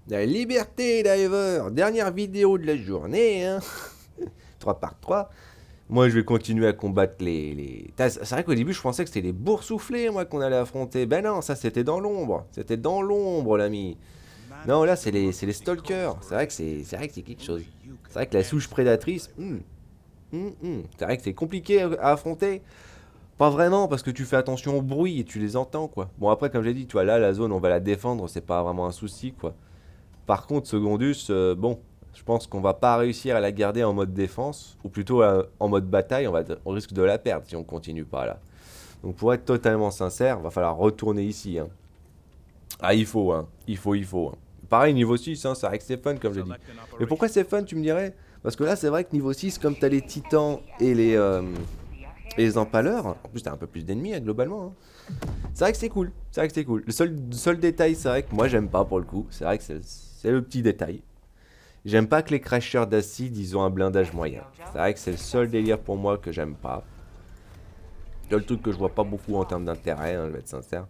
La liberté, Diver. Dernière vidéo de la journée, hein. 3 par 3. Moi, je vais continuer à combattre les... C'est vrai qu'au début, je pensais que c'était les boursouflés, moi, qu'on allait affronter. Ben non, ça, c'était dans l'ombre. C'était dans l'ombre, l'ami. Non, là, c'est les stalkers. C'est vrai que c'est quelque chose. C'est vrai que la souche prédatrice... C'est vrai que c'est compliqué à affronter. Pas vraiment, parce que tu fais attention au bruit et tu les entends, quoi. Bon, après, comme j'ai dit, tu vois, là, la zone, on va la défendre, c'est pas vraiment un souci, quoi. Par contre, Secondus, bon, je pense qu'on va pas réussir à la garder en mode défense, ou plutôt en mode bataille, on risque de la perdre si on continue pas là. Donc pour être totalement sincère, va falloir retourner ici, hein. Ah, il faut. Pareil, niveau 6, hein, c'est vrai que c'est fun, comme je dis. Mais pourquoi c'est fun, tu me dirais? Parce que là, c'est vrai que niveau 6, comme t'as les titans et les empaleurs, en plus t'as un peu plus d'ennemis, hein, globalement, hein. C'est vrai que c'est cool, c'est vrai que c'est cool. Le seul détail, c'est vrai que moi j'aime pas pour le coup, c'est vrai que c'est le petit détail. J'aime pas que les crashers d'acide, ils ont un blindage moyen. C'est vrai que c'est le seul délire pour moi que j'aime pas. C'est le truc que je vois pas beaucoup en termes d'intérêt, hein, je vais être sincère.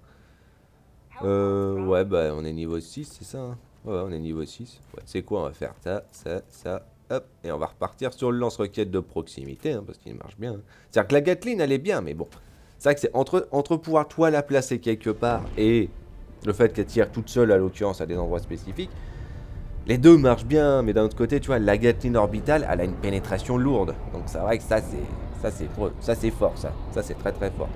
Ouais, bah on est niveau 6, c'est ça, hein. Ouais, on est niveau 6. Ouais, c'est quoi, on va faire ça, hop. Et on va repartir sur le lance-roquette de proximité, hein, parce qu'il marche bien, hein. C'est-à-dire que la Gatling, elle est bien, mais bon. C'est vrai que c'est entre pouvoir toi la placer quelque part et le fait qu'elle tire toute seule, à l'occurrence, à des endroits spécifiques. Les deux marchent bien, mais d'un autre côté, tu vois, la Gatling orbitale, elle a une pénétration lourde. Donc c'est vrai que ça c'est fort, ça c'est très très fort.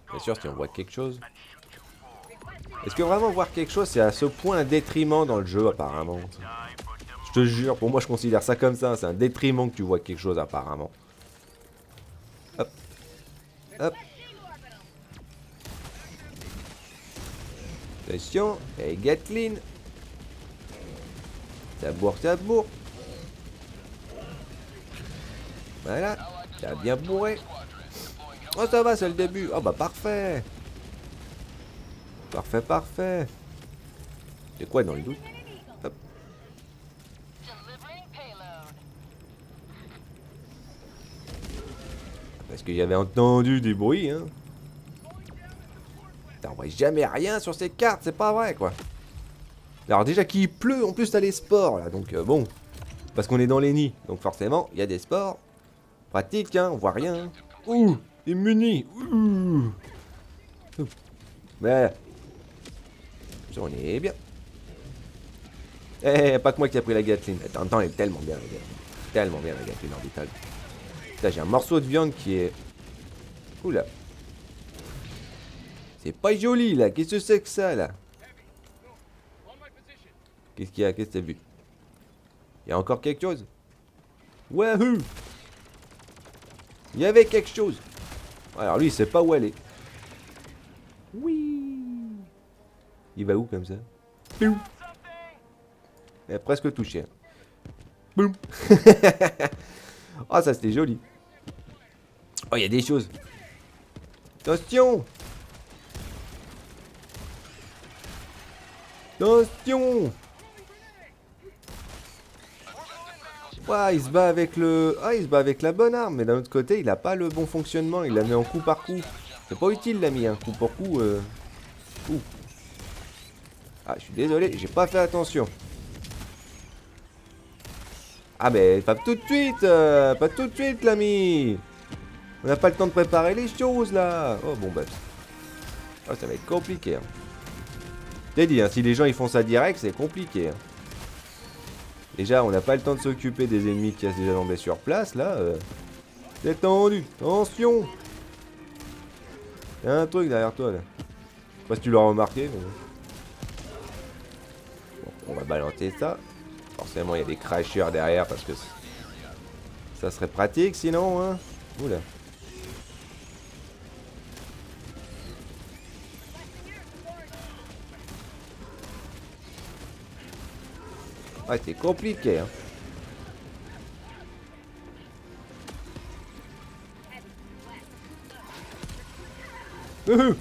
Bien sûr, si on voit quelque chose. Est-ce que vraiment voir quelque chose, c'est à ce point un détriment dans le jeu, apparemment? Je te jure, pour moi, je considère ça comme ça. C'est un détriment que tu vois quelque chose, apparemment. Hop, hop. Attention, et Gatling. Ça bourre, ça bourre. Voilà, ça a bien bourré. Oh, ça va, c'est le début. Oh, bah parfait. Parfait, parfait. C'est quoi dans le doute? Hop. Parce que j'avais entendu des bruits, hein. Putain, on voit jamais rien sur ces cartes, c'est pas vrai, quoi. Alors déjà qu'il pleut, en plus t'as les sports, là, donc bon. Parce qu'on est dans les nids, donc forcément, il y a des sports. Pratique, hein, on voit rien. Ouh, des munis. Ouh. Mais, ça, on est bien. Eh, pas que moi qui a pris la Gatling. Attends, elle est tellement bien, la Gatling. Tellement bien, la Gatling orbitale. Putain, j'ai un morceau de viande qui est... Oula. C'est pas joli, là. Qu'est-ce que c'est que ça, là? Qu'est-ce qu'il y a? Qu'est-ce que t'as vu? Il y a encore quelque chose? Wahoo! Il y avait quelque chose. Alors lui, il sait pas où aller. Oui. Il va où comme ça? Boum. Il a presque touché, hein. Boum. Oh, ça c'était joli. Oh, il y a des choses. Attention! Attention! Ouah, il se bat avec le... Ah, il se bat avec la bonne arme, mais d'un autre côté, il a pas le bon fonctionnement, il la met en coup par coup. C'est pas utile, l'ami, hein, coup pour coup. Ouh. Ah, je suis désolé, j'ai pas fait attention. Ah, mais pas tout de suite, pas tout de suite, l'ami. On n'a pas le temps de préparer les choses, là. Oh, bon, bah... Oh, ça va être compliqué, hein. T'es dit, hein, si les gens ils font ça direct, c'est compliqué, hein. Déjà, on n'a pas le temps de s'occuper des ennemis qui restent déjà tombés sur place, là. Détendu, attention. Y'a un truc derrière toi, là. Je sais pas si tu l'as remarqué, mais... Bon, on va balancer ça. Forcément, il y a des crashers derrière, parce que... Ça serait pratique, sinon, hein. Oula. Ouais, c'est compliqué, hein. Bon,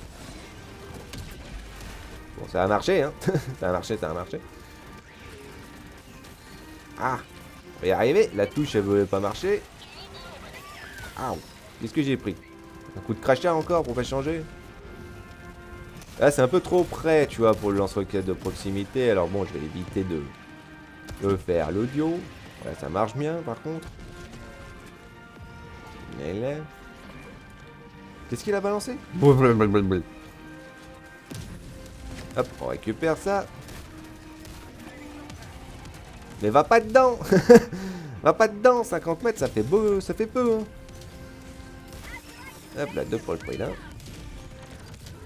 ça a marché, hein. Ça a marché, ça a marché. Ah, on va y arriver. La touche, elle voulait pas marcher. Ah, qu'est-ce que j'ai pris? Un coup de crachat encore pour pas changer? Là, c'est un peu trop près, tu vois, pour le lance-roquette de proximité. Alors bon, je vais éviter de faire l'audio. Ouais, ça marche bien, par contre. Mais là... Qu'est-ce qu'il a balancé? Hop, on récupère ça. Mais va pas dedans. Va pas dedans, 50 mètres, ça fait beau, ça fait peu. Hein. Hop là, 2 pour le prix là.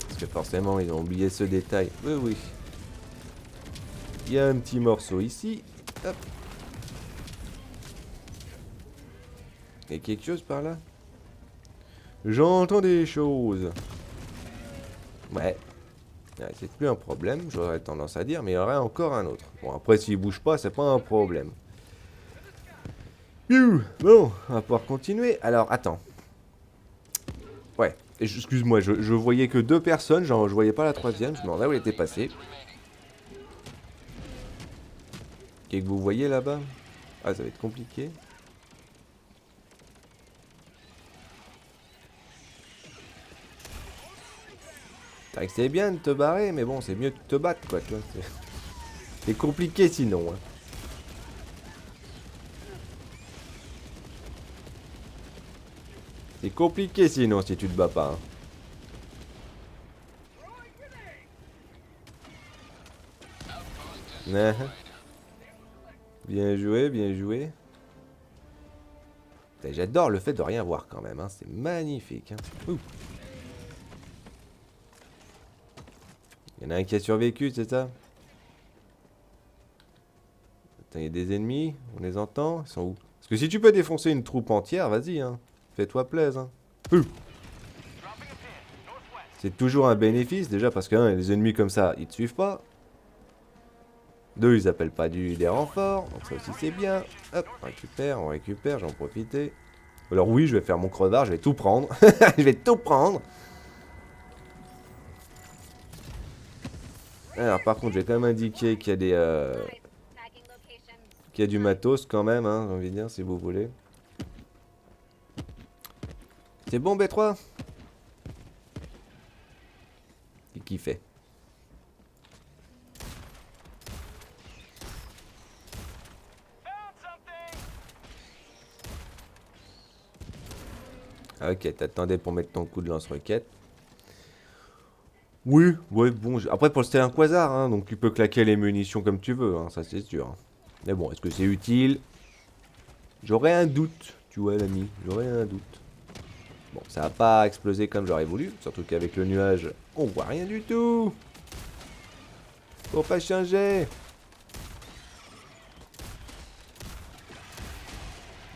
Parce que forcément, ils ont oublié ce détail. Oui, oui. Il y a un petit morceau ici. Hop. Il y a quelque chose par là? J'entends des choses. Ouais. Ouais, c'est plus un problème, j'aurais tendance à dire, mais il y aurait encore un autre. Bon, après, s'il bouge pas, c'est pas un problème. Bon, on va pouvoir continuer. Alors, attends. Ouais, excuse-moi, je voyais que 2 personnes, genre, je voyais pas la troisième, je me demandais où elle était passée. Qu'est-ce que vous voyez là-bas? Ah, ça va être compliqué. C'est vrai que c'est bien de te barrer, mais bon, c'est mieux de te battre, quoi, tu vois. C'est compliqué sinon, hein. C'est compliqué sinon si tu te bats pas. Hein. Bien joué, bien joué. J'adore le fait de rien voir quand même, hein. C'est magnifique. Hein. Il y en a un qui a survécu, c'est ça? Attends, il y a des ennemis, on les entend? Ils sont où? Parce que si tu peux défoncer une troupe entière, vas-y, hein. Fais-toi plaisir. Hein. C'est toujours un bénéfice, déjà parce que les ennemis comme ça, ils te suivent pas. 2, ils appellent pas des renforts, donc ça aussi c'est bien. Hop, on récupère, j'en profite. Alors oui, je vais faire mon crevard, je vais tout prendre. Je vais tout prendre. Alors par contre, je vais quand même indiquer qu'il y a des... qu'il y a du matos quand même, hein, j'ai envie de dire, si vous voulez. C'est bon, B3? Et qui fait? Ah, ok, t'attendais pour mettre ton coup de lance-roquette. Oui, ouais, bon. Après, pour le c'était un quasar, hein, donc tu peux claquer les munitions comme tu veux, hein, ça c'est sûr. Hein. Mais bon, est-ce que c'est utile? J'aurais un doute, tu vois, l'ami. J'aurais un doute. Bon, ça va pas exploser comme j'aurais voulu, surtout qu'avec le nuage, on voit rien du tout. Faut pas changer.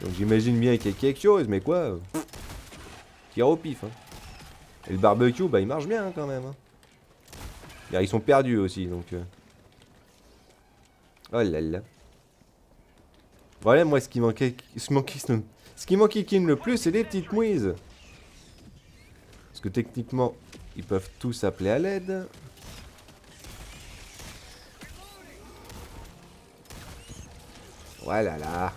Donc j'imagine bien qu'il y a quelque chose, mais quoi? Tire au pif. Hein. Et le barbecue, bah il marche bien hein, quand même. Hein. Ils sont perdus aussi, donc... Oh là là. Voilà, moi, ce qui manquait... Ce qui m'enquiquine le plus, c'est les petites mouises. Parce que techniquement, ils peuvent tous appeler à l'aide. Voilà là.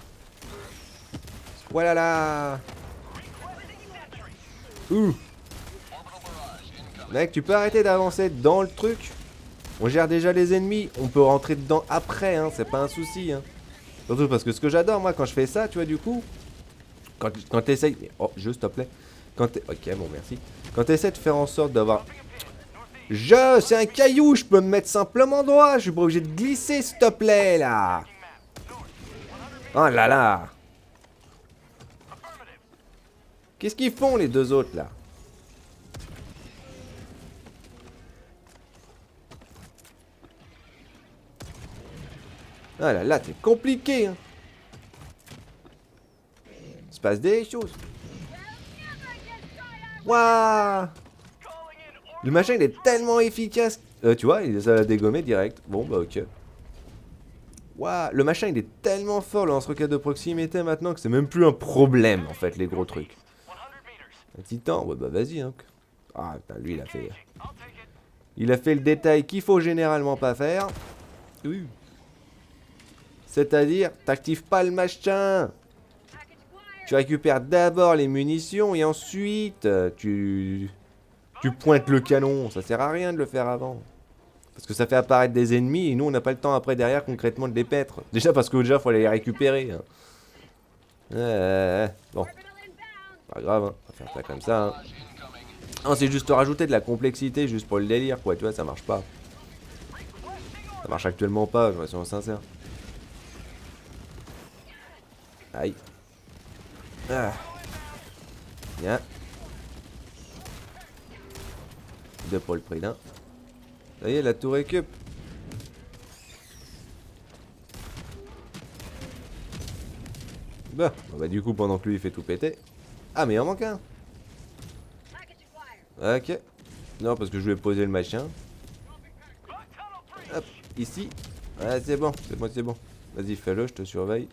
Voilà là. Ouh. Mec, tu peux arrêter d'avancer dans le truc? On gère déjà les ennemis, on peut rentrer dedans après, hein, c'est pas un souci. Hein. Surtout parce que ce que j'adore, moi, quand je fais ça, tu vois, du coup, quand t'essayes... Oh, juste, s'il te plaît. Ok, bon, merci. Quand t'essaies de faire en sorte d'avoir... C'est un caillou, je peux me mettre simplement droit, je suis pas obligé de glisser, s'il te plaît, là. Oh là là. Qu'est-ce qu'ils font, les 2 autres, là? Ah là là, c'est compliqué, hein. Il se passe des choses. Waouh. Le machin, il est tellement efficace. Tu vois, il les a dégommés direct. Bon, bah ok. Waouh, le machin, il est tellement fort, le lance-roquette de proximité, maintenant, que c'est même plus un problème, en fait, les gros trucs. Un titan, ouais, bah vas-y, hein. Ah, putain, lui, il a fait... Il a fait le détail qu'il faut généralement pas faire. Oui. C'est-à-dire, t'actives pas le machin. Tu récupères d'abord les munitions et ensuite, tu Tu pointes le canon, ça sert à rien de le faire avant. Parce que ça fait apparaître des ennemis et nous on n'a pas le temps après derrière concrètement de les paître. Déjà parce que déjà faut aller les récupérer. Hein. Bon, pas grave, hein. On va faire ça comme ça. Hein. Non, c'est juste rajouter de la complexité juste pour le délire quoi, tu vois, ça marche pas. Ça marche actuellement pas, je suis sincère. Aïe. Ah. Bien. Deux pour le prix d'un. Ça y est, la tour récup. Bah du coup pendant que lui il fait tout péter. Ah mais il en manque un. Ok. Non parce que je vais poser le machin. Hop, ici. Ouais c'est bon, c'est bon. Vas-y fais-le, je te surveille.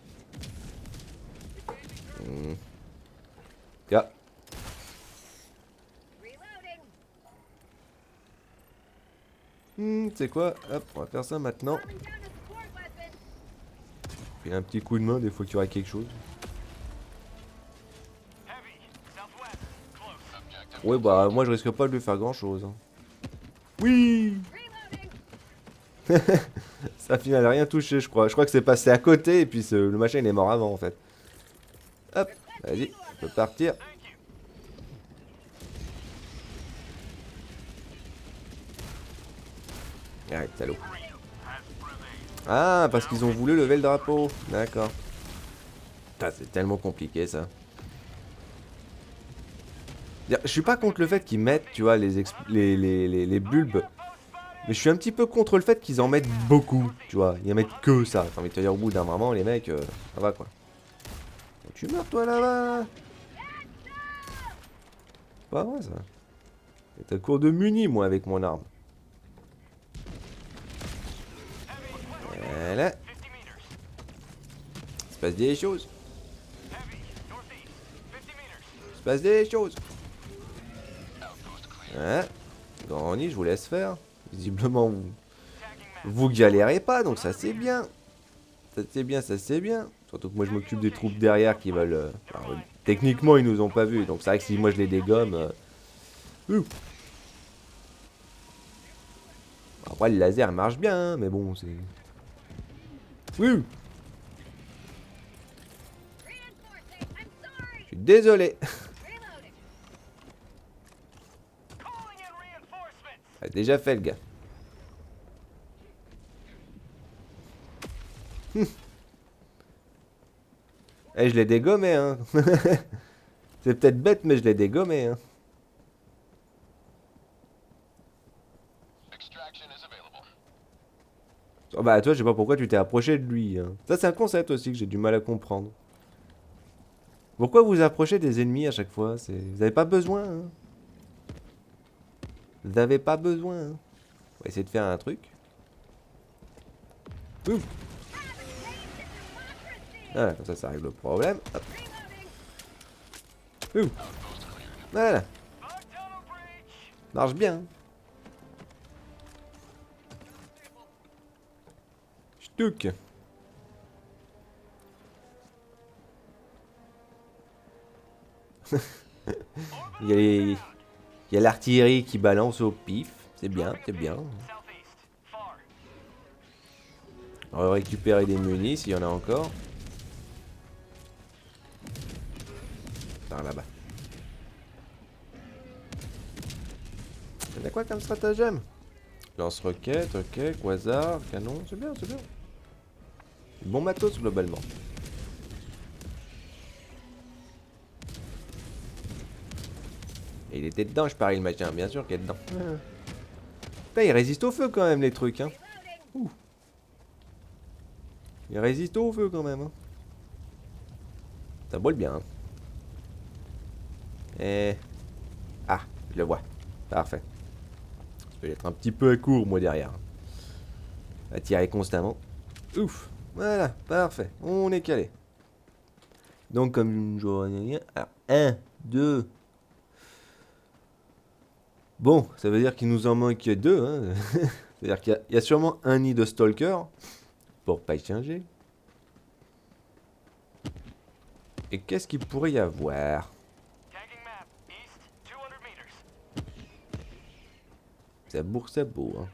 Ah. C'est quoi? Hop, on va faire ça maintenant. Fais un petit coup de main des fois qu'il y aura quelque chose. Ouais bah moi je risque pas de lui faire grand chose. Hein. Oui. Ça a final rien touché je crois. Je crois que c'est passé à côté et puis le machin il est mort avant en fait. Hop, vas-y, on peut partir. Arrête, salaud. Ah, parce qu'ils ont voulu lever le drapeau. D'accord. C'est tellement compliqué ça. Je suis pas contre le fait qu'ils mettent, tu vois, les bulbes. Mais je suis un petit peu contre le fait qu'ils en mettent beaucoup, tu vois. Ils en mettent que ça. J'ai envie de te dire, au bout d'un moment, les mecs, ça va quoi. Tu meurs toi là-bas. Pas vrai ça. T'es à court de muni moi avec mon arme. Voilà. Il se passe des choses. Il se passe des choses. Ouais. Grandi, je vous laisse faire. Visiblement, vous galérez pas, donc ça c'est bien. Ça c'est bien, ça c'est bien. Surtout que moi je m'occupe des troupes derrière qui veulent... alors, techniquement, ils nous ont pas vus, donc c'est vrai que si moi je les dégomme... Après, le laser marche bien, hein, mais bon, c'est... Oui. Je suis désolé. A déjà fait le gars. Eh, je l'ai dégommé, hein. C'est peut-être bête, mais je l'ai dégommé, hein. Oh, bah, toi, je sais pas pourquoi tu t'es approché de lui. Hein. Ça, c'est un concept aussi que j'ai du mal à comprendre. Pourquoi vous approchez des ennemis à chaque fois? Vous avez pas besoin, hein. Vous avez pas besoin, hein. On va essayer de faire un truc. Ouf. Voilà, comme ça règle le problème. Hop. Ouf. Voilà. Marche bien. Ch'touk. Il y a l'artillerie qui balance au pif. C'est bien, c'est bien. On va récupérer des munis s'il y en a encore. Par là-bas. Il y a quoi comme stratagème? Lance-roquette, ok, quasar, canon, c'est bien, c'est bien. Bon matos globalement. Et il était dedans, je parie le machin, bien sûr qu'il est dedans. Putain, il résiste au feu quand même les trucs, hein. Ouh. Il résiste au feu quand même, hein. Ça brûle bien, hein. Et... Ah, je le vois. Parfait. Je vais être un petit peu à court, moi, derrière. À tirer constamment. Ouf. Voilà, parfait. On est calé. Donc, comme je vois rien... Alors, 1, 2... Bon, ça veut dire qu'il nous en manque 2, hein. C'est-à-dire qu'il y a sûrement un nid de stalker. Pour pas y changer. Et qu'est-ce qu'il pourrait y avoir? Ça bourre, ça beau. Hein.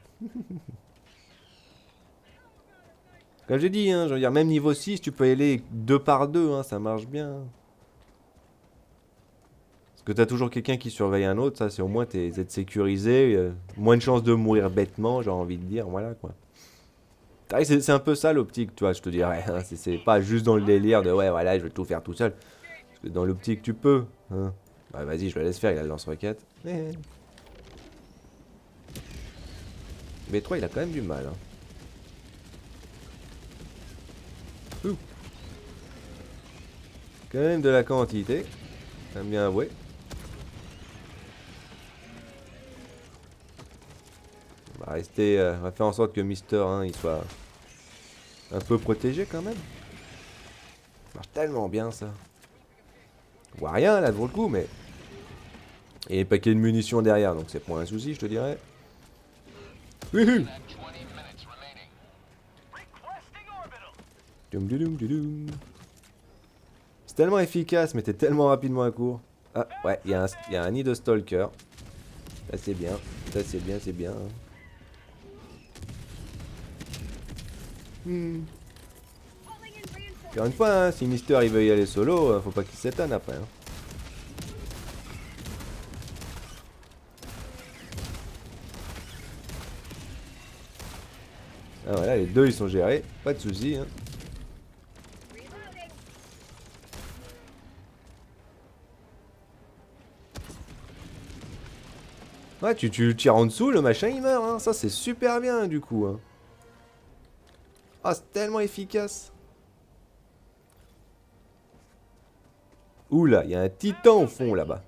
Comme j'ai dit, hein, je veux dire, même niveau 6, tu peux y aller 2 par 2, hein, ça marche bien. Parce que t'as toujours quelqu'un qui surveille un autre, ça c'est au moins t'es êtes sécurisé, moins de chances de mourir bêtement, j'ai envie de dire, voilà quoi. C'est un peu ça l'optique, tu vois, je te dirais. Hein, c'est pas juste dans le délire de ouais, voilà, je vais tout faire tout seul. Parce que dans l'optique, tu peux. Hein. Bah vas-y, je le laisse faire, il a le lance-roquette. B3, il a quand même du mal. Hein. Ouh. Quand même de la quantité. J'aime bien avouer. On va rester, on va faire en sorte que Mister hein, il soit un peu protégé quand même. Ça marche tellement bien ça. On voit rien là pour le coup, mais. Et des paquets de munitions derrière, donc c'est pas un souci, je te dirais. Wouhou. C'est tellement efficace, mais t'es tellement rapidement à court. Ah, ouais, il y a un nid de stalker. Ça c'est bien, ça c'est bien, c'est bien. Encore une fois, hein, si Mister il veut y aller solo, faut pas qu'il s'étonne après. Hein. Ah voilà, les deux ils sont gérés, pas de soucis. Hein. Ouais, tu le tires en dessous, le machin il meurt. Hein. Ça c'est super bien du coup. Hein. Ah, c'est tellement efficace. Oula, il y a un titan au fond là-bas.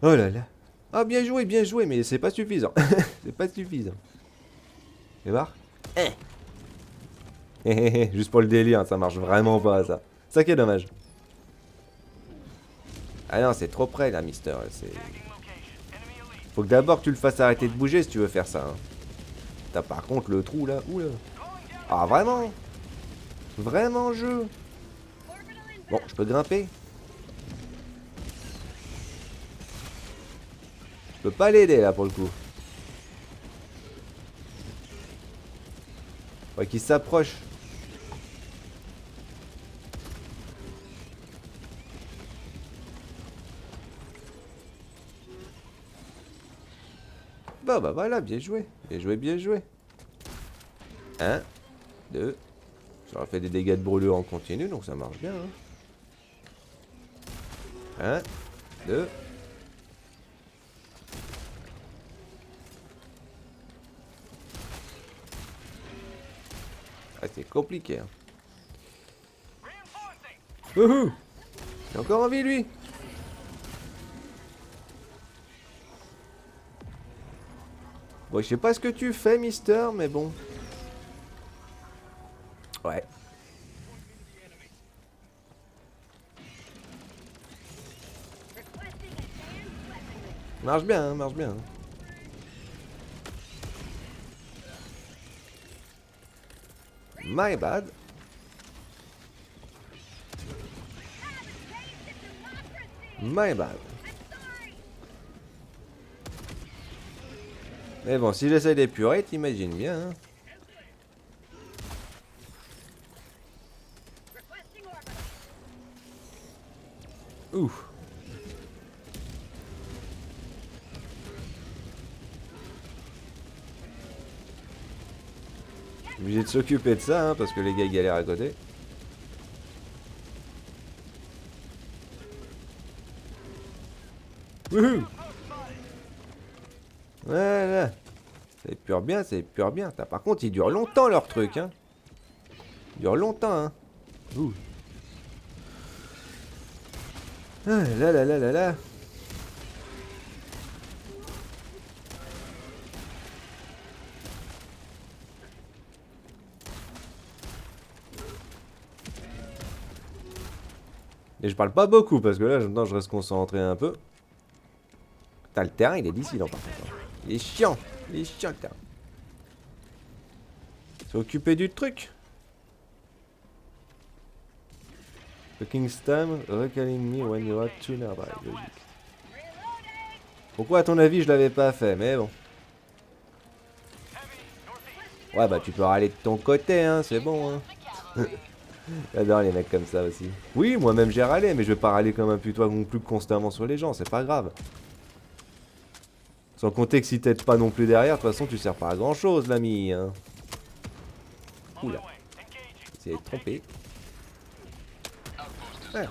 Oh là là. Ah, bien joué, mais c'est pas suffisant. C'est pas suffisant. C'est voir. Juste pour le délire, ça marche vraiment pas ça. Ça qui est dommage. Ah non, c'est trop près là, Mister. Faut que d'abord tu le fasses arrêter de bouger si tu veux faire ça. Hein. T'as par contre le trou là. Oula. Ah vraiment. Vraiment jeu. Bon, je peux grimper. Je peux pas l'aider là pour le coup. Faut qu'il s'approche. Bah voilà, bien joué. Bien joué, bien joué. 1, 2. Ça aurait fait des dégâts de brûlure en continu, donc ça marche bien. 1, 2. Ah, c'est compliqué. Hein. Wouhou! Il a encore envie, lui. Bon, je sais pas ce que tu fais, Mister, mais bon. Ouais. Marche bien, hein, marche bien. My bad. My bad. Mais bon, si j'essaie d'épurer, t'imagines bien. Hein. Ouf. Obligé de s'occuper de ça, hein, parce que les gars galèrent à côté. Wouhou! Voilà. Ça épure bien, ça épure bien. Par contre, ils durent longtemps leur truc, hein. Ils durent longtemps, hein. Ouh. Ah là là là là là. Et je parle pas beaucoup parce que là, maintenant, je reste concentré un peu. Putain, le terrain, il est difficile par contre. Il est chiant. Il est chiant le terrain. S'occuper du truc. Fucking Stam, recalling me when you are too nearby. Logique. Pourquoi à ton avis je l'avais pas fait, mais bon. Ouais bah tu peux râler de ton côté hein, c'est bon hein. J'adore les mecs comme ça aussi. Oui, moi-même j'ai râlé, mais je vais pas râler comme un putois non plus constamment sur les gens, c'est pas grave. Sans compter que si t'aides pas non plus derrière, de toute façon tu sers pas à grand chose l'ami hein. Oula. J'ai essayé de tromper. Ouais.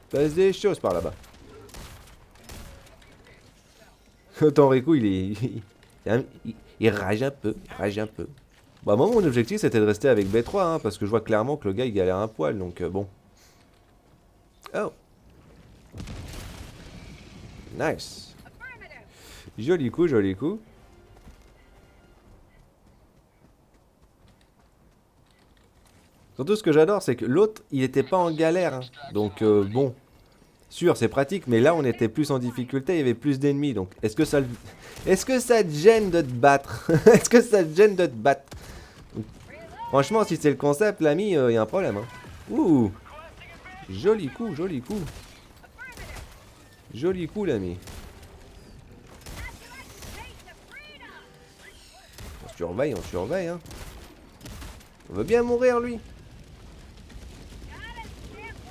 Passe des choses par là-bas. Autant Riku il rage un peu, Bah moi mon objectif c'était de rester avec B3 hein, parce que je vois clairement que le gars il galère un poil donc bon. Oh. Nice. Joli coup, joli coup. Surtout ce que j'adore c'est que l'autre il était pas en galère hein. Donc bon. Sûr, c'est pratique, mais là on était plus en difficulté, il y avait plus d'ennemis, donc est-ce que ça te gêne de te battre? Est-ce que ça te gêne de te battre? Franchement, si c'est le concept, l'ami, il y a un problème. Hein. Ouh! Joli coup, joli coup. Joli coup, l'ami. On surveille, hein. On veut bien mourir, lui.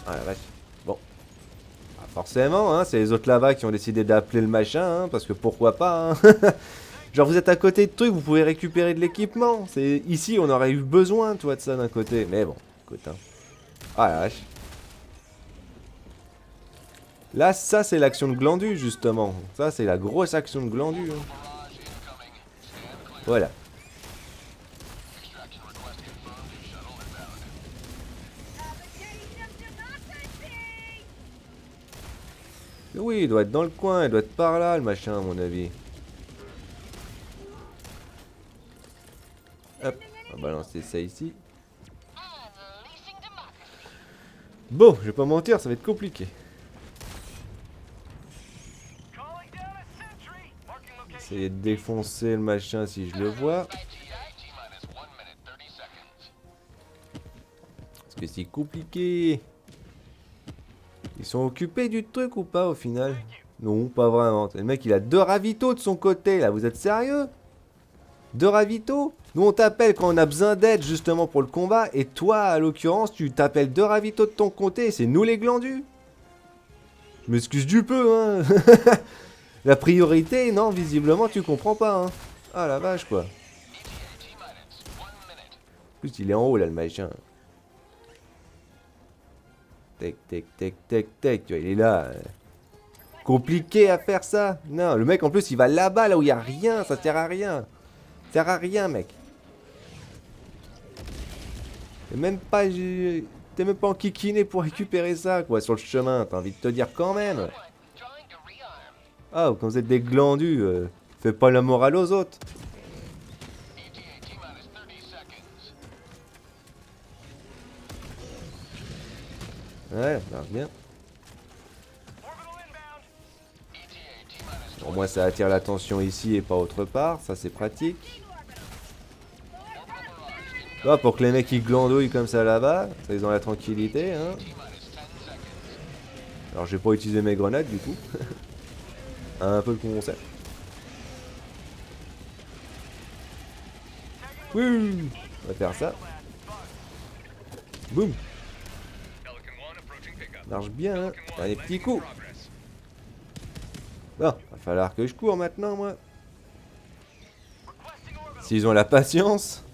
Ah la vache. Bon. Forcément, hein, c'est les autres là-bas qui ont décidé d'appeler le machin, hein, parce que pourquoi pas, hein. Genre vous êtes à côté de trucs, vous pouvez récupérer de l'équipement. C'est ici, on aurait eu besoin, toi, de ça d'un côté. Mais bon, écoute, hein. Ah la vache. Là, ça, c'est l'action de Glandu, justement. Ça, c'est la grosse action de Glandu. Hein. Voilà. Oui, il doit être dans le coin, il doit être par là, le machin, à mon avis. Hop, on va balancer ça ici. Bon, je vais pas mentir, ça va être compliqué. Essayer de défoncer le machin si je le vois. Parce que c'est compliqué. Ils sont occupés du truc ou pas au final? Non, pas vraiment. Le mec il a 2 ravitaux de son côté là, vous êtes sérieux? 2 ravitaux? Nous on t'appelle quand on a besoin d'aide justement pour le combat. Et toi à l'occurrence tu t'appelles 2 ravitaux de ton côté. C'est nous les glandus. Je m'excuse du peu hein. La priorité, non, visiblement tu comprends pas hein. Ah la vache quoi. En plus il est en haut là le machin. Tac, tac, tac, tac, tac, tu vois, il est là. Compliqué à faire ça. Non, le mec en plus il va là-bas, là où il y a rien, ça sert à rien. Ça sert à rien, mec. T'es même pas en kikiné pour récupérer ça, quoi, sur le chemin. T'as envie de te dire quand même. Ah, quand vous êtes des glandus, faites pas la morale aux autres. Ouais, ça marche bien. Au moins ça attire l'attention ici et pas autre part, ça c'est pratique. Ah, pour que les mecs ils glandouillent comme ça là-bas, ça ils ont la tranquillité hein. Alors je vais pas utiliser mes grenades du coup. Un peu le concept. Oui, on va faire ça. Boum. Marche bien hein. Allez, petits coups. Bon, va falloir que je cours maintenant, moi. S'ils ont la patience.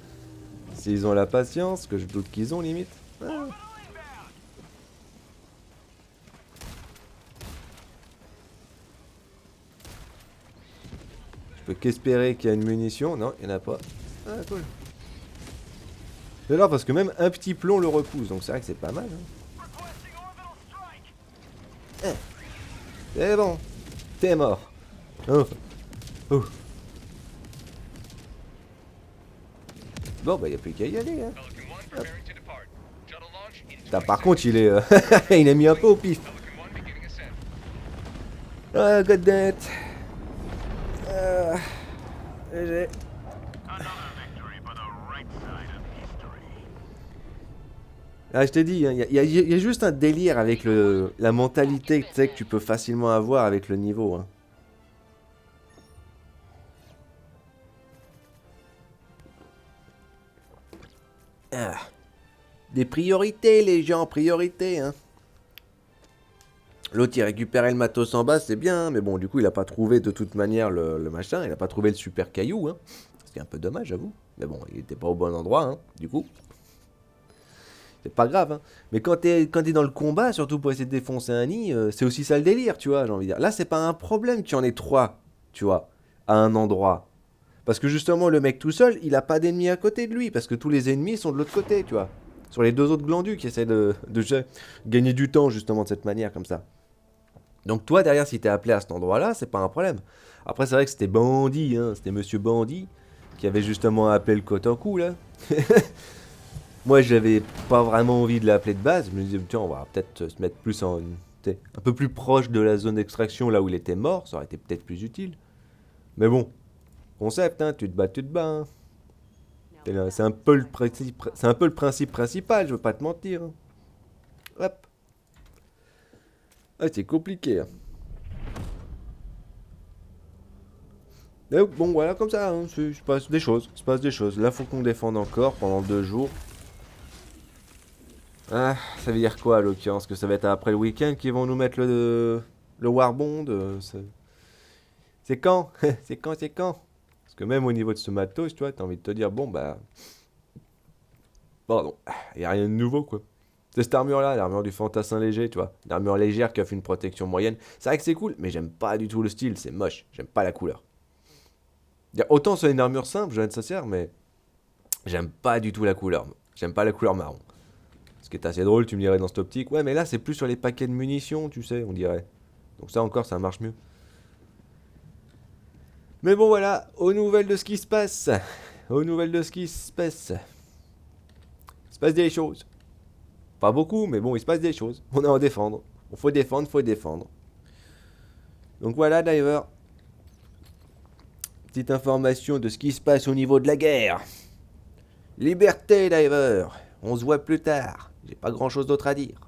S'ils ont la patience, que je doute qu'ils ont, limite. Ah. Je peux qu'espérer qu'il y a une munition. Non, il n'y en a pas. Ah, cool. C'est là parce que même un petit plomb le repousse, donc c'est vrai que c'est pas mal. Hein. C'est bon. T'es mort. Oh. Oh. Bon, bah, y a plus qu'à y aller, hein. Putain, par contre, il est. Il a mis un peu au pif. Ah, goddammit. GG. Ah, je t'ai dit, il y a juste un délire avec la mentalité tu sais, que tu peux facilement avoir avec le niveau. Hein. Ah, des priorités, les gens, priorité. Hein. L'autre, il récupérait le matos en bas, c'est bien, mais bon, du coup, il a pas trouvé de toute manière le machin, il a pas trouvé le super caillou. Hein. Ce qui est un peu dommage, j'avoue. Mais bon, il était pas au bon endroit, hein, du coup. C'est pas grave, hein. Mais quand t'es dans le combat, surtout pour essayer de défoncer un nid, c'est aussi ça le délire, tu vois, j'ai envie de dire. Là, c'est pas un problème qu'il y en ait trois, tu vois, à un endroit. Parce que justement, le mec tout seul, il a pas d'ennemis à côté de lui, parce que tous les ennemis sont de l'autre côté, tu vois. Sur les deux autres glandus qui essaient de gagner du temps, justement, de cette manière, comme ça. Donc toi, derrière, si t'es appelé à cet endroit-là, c'est pas un problème. Après, c'est vrai que c'était Bandit, hein, c'était Monsieur Bandit, qui avait justement appelé le Kotaku, là. Moi, j'avais pas vraiment envie de l'appeler de base. Je me disais, tiens, on va peut-être se mettre plus un peu plus proche de la zone d'extraction, là où il était mort. Ça aurait été peut-être plus utile. Mais bon, concept, hein, tu te bats. Hein. C'est un peu le principe, c'est un peu le principe principal, je veux pas te mentir. Hein. Hop. Ah, c'est compliqué. Hein. Mais bon, voilà, comme ça, hein, il se passe des choses. Il se passe des choses. Là, faut qu'on défende encore pendant 2 jours. Ah, ça veut dire quoi, à l'occurrence? Que ça va être après le week-end qu'ils vont nous mettre le Warbond c'est quand? C'est quand? C'est quand? Parce que même au niveau de ce matos, tu vois, t'as envie de te dire, bon, bah... Pardon, y a rien de nouveau, quoi. C'est cette armure-là, l'armure du fantassin léger, tu vois. Une armure légère qui offre une protection moyenne. C'est vrai que c'est cool, mais j'aime pas du tout le style, c'est moche. J'aime pas la couleur. Autant c'est une armure simple, je vais être sincère, mais j'aime pas du tout la couleur. J'aime pas la couleur marron. Ce qui est assez drôle, tu me dirais dans cette optique. Ouais, mais là, c'est plus sur les paquets de munitions, tu sais, on dirait. Donc ça encore, ça marche mieux. Mais bon, voilà, aux nouvelles de ce qui se passe. Aux nouvelles de ce qui se passe. Il se passe des choses. Pas beaucoup, mais bon, il se passe des choses. On a à en défendre. Faut défendre, faut défendre. Donc voilà, Diver. Petite information de ce qui se passe au niveau de la guerre. Liberté, Diver. On se voit plus tard. J'ai pas grand chose d'autre à dire.